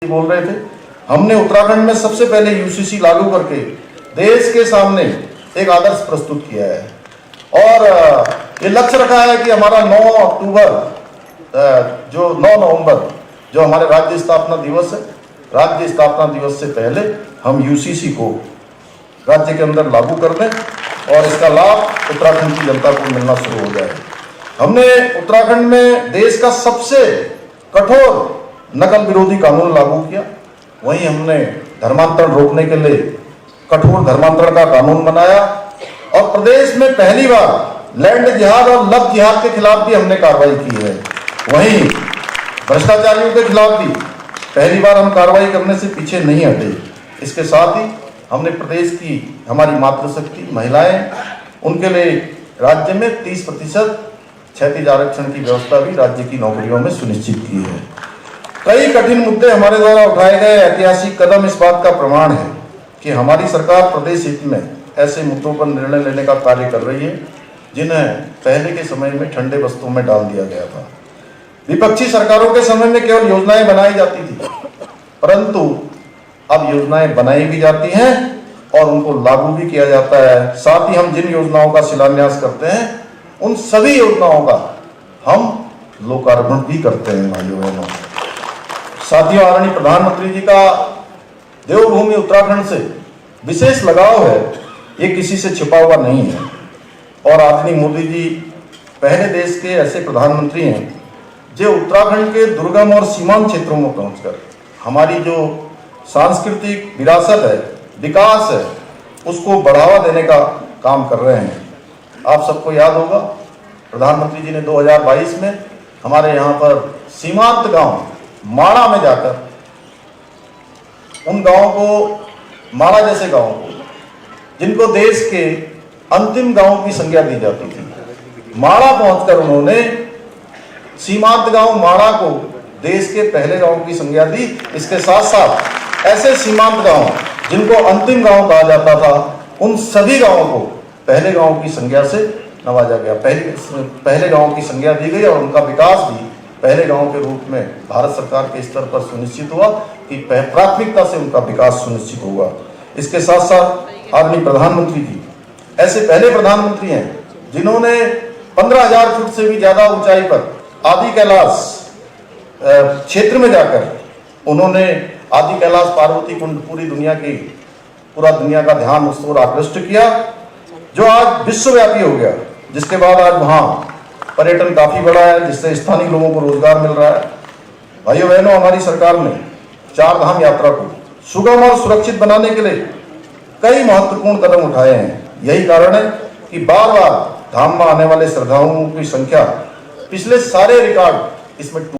बोल रहे थे, हमने उत्तराखंड में सबसे पहले यूसीसी लागू करके देश के सामने एक आदर्श प्रस्तुत किया है और ये लक्ष्य रखा है कि हमारा 9 नवंबर जो हमारे राज्य स्थापना दिवस है, राज्य स्थापना दिवस से पहले हम यूसीसी को राज्य के अंदर लागू कर दें और इसका लाभ उत्तराखंड की जनता को मिलना शुरू हो जाए। हमने उत्तराखंड में देश का सबसे कठोर नकल विरोधी कानून लागू किया। वहीं हमने धर्मांतरण रोकने के लिए कठोर धर्मांतरण का कानून बनाया और प्रदेश में पहली बार लैंड जिहाद और लव जिहाद के खिलाफ भी हमने कार्रवाई की है। वहीं भ्रष्टाचारियों के खिलाफ भी पहली बार हम कार्रवाई करने से पीछे नहीं हटे। इसके साथ ही हमने प्रदेश की हमारी मातृशक्ति महिलाएं, उनके लिए राज्य में 30% क्षैतिज आरक्षण की व्यवस्था भी राज्य की नौकरियों में सुनिश्चित की है। कई कठिन मुद्दे हमारे द्वारा उठाए गए ऐतिहासिक कदम इस बात का प्रमाण है कि हमारी सरकार प्रदेश हित में ऐसे मुद्दों पर निर्णय लेने का कार्य कर रही है जिन्हें पहले के समय में ठंडे बस्तों में डाल दिया गया था। विपक्षी सरकारों के समय में केवल योजनाएं बनाई जाती थी, परंतु अब योजनाएं बनाई भी जाती हैं और उनको लागू भी किया जाता है। साथ ही हम जिन योजनाओं का शिलान्यास करते हैं उन सभी योजनाओं का हम लोकार्पण भी करते हैं। भाइयों बहनों, साथियों, आदरणीय प्रधानमंत्री जी का देवभूमि उत्तराखंड से विशेष लगाव है, ये किसी से छिपा हुआ नहीं है और आदरणीय मोदी जी पहले देश के ऐसे प्रधानमंत्री हैं जो उत्तराखंड के दुर्गम और सीमांत क्षेत्रों में पहुंचकर हमारी जो सांस्कृतिक विरासत है, विकास है, उसको बढ़ावा देने का काम कर रहे हैं। आप सबको याद होगा, प्रधानमंत्री जी ने 2022 में हमारे यहाँ पर सीमांत गांव माणा में जाकर उन गांवों को, माणा जैसे गांवों को जिनको देश के अंतिम गांव की संज्ञा दी जाती थी, माणा पहुंचकर उन्होंने सीमांत गांव माणा को देश के पहले गांव की संज्ञा दी। इसके साथ साथ ऐसे सीमांत गांव जिनको अंतिम गांव कहा जाता था, उन सभी गांवों को पहले गांव की संज्ञा से नवाजा गया। पहले गांव की संज्ञा दी गई और उनका विकास भी पहले गांव के रूप में भारत सरकार के स्तर पर सुनिश्चित हुआ कि प्राथमिकता से उनका विकास सुनिश्चित होगा। इसके साथ साथ आदरणीय प्रधानमंत्री जी ऐसे पहले प्रधानमंत्री हैं जिन्होंने 15,000 फुट से भी ज्यादा ऊंचाई पर आदि कैलाश क्षेत्र में जाकर उन्होंने आदि कैलाश पार्वती कुंड पूरा दुनिया का ध्यान उस ओर आकृष्ट किया, जो आज विश्वव्यापी हो गया, जिसके बाद आज वहाँ पर्यटन काफी बढ़ा है, जिससे स्थानीय लोगों को रोजगार मिल रहा है। भाइयों बहनों, हमारी सरकार ने 4 धाम यात्रा को सुगम और सुरक्षित बनाने के लिए कई महत्वपूर्ण कदम उठाए हैं। यही कारण है कि बार बार धाम में आने वाले श्रद्धालुओं की संख्या पिछले सारे रिकॉर्ड इसमें